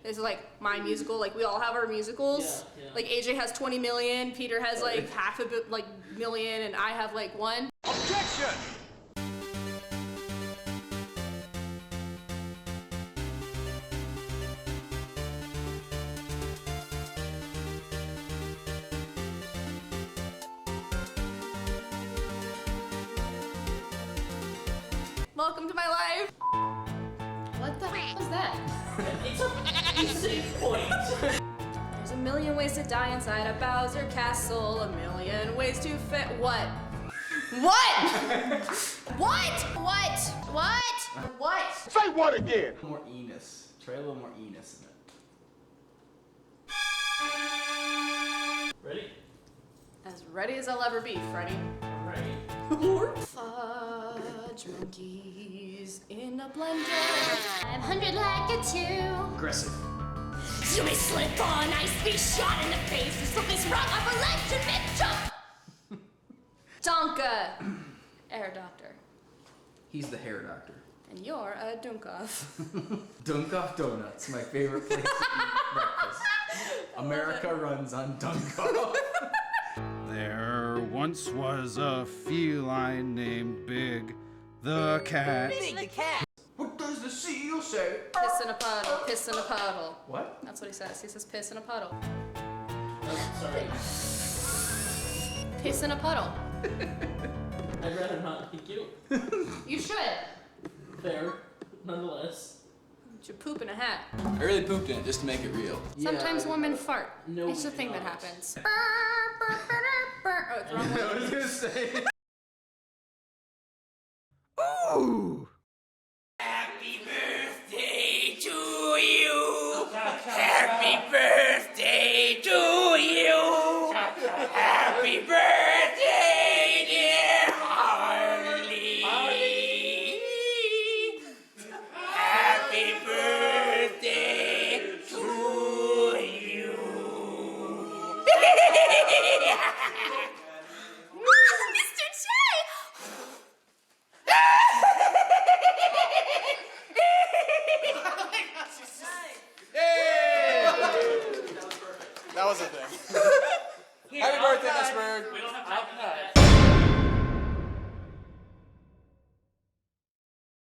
This is like my musical. Like we all have our musicals. Yeah. Like AJ has 20 million, Peter has like half a bit, like million, and I have like 1. Objection! Welcome to my life. What the heck was that? It's a easy point. There's a million ways to die inside a Bowser castle. A million ways to fit. What? What? What? What? What? What? Say what again? More Enos. Try a little more Enos in it. Ready? As ready as I'll ever be, Freddy. Alright. Fudge monkeys in a blender. 500 like a 2. Aggressive. You may slip on ice, be shot in the face, or something's wrong off a ledge and mid-jump. Donka, air doctor. He's the hair doctor. And you're a Dunkov. Dunkoff Donuts, my favorite place to eat breakfast. America runs on Dunkoff. There once was a feline named Big the Cat. What does the seal say? Piss in a puddle, piss in a puddle. What? That's what he says. He says piss in a puddle. Oh, sorry. Piss in a puddle. I'd rather not thank you. You should. Fair, nonetheless. You should poop in a hat. I really pooped in it just to make it real. Sometimes women fart. No, It's a we thing do that not. happens. Oh, it's the wrong one. I was gonna say. Ooh! Happy birthday to you. Happy birthday to you. Happy birthday, dear Harley. Happy birthday to you. Mr. J! That was a thing.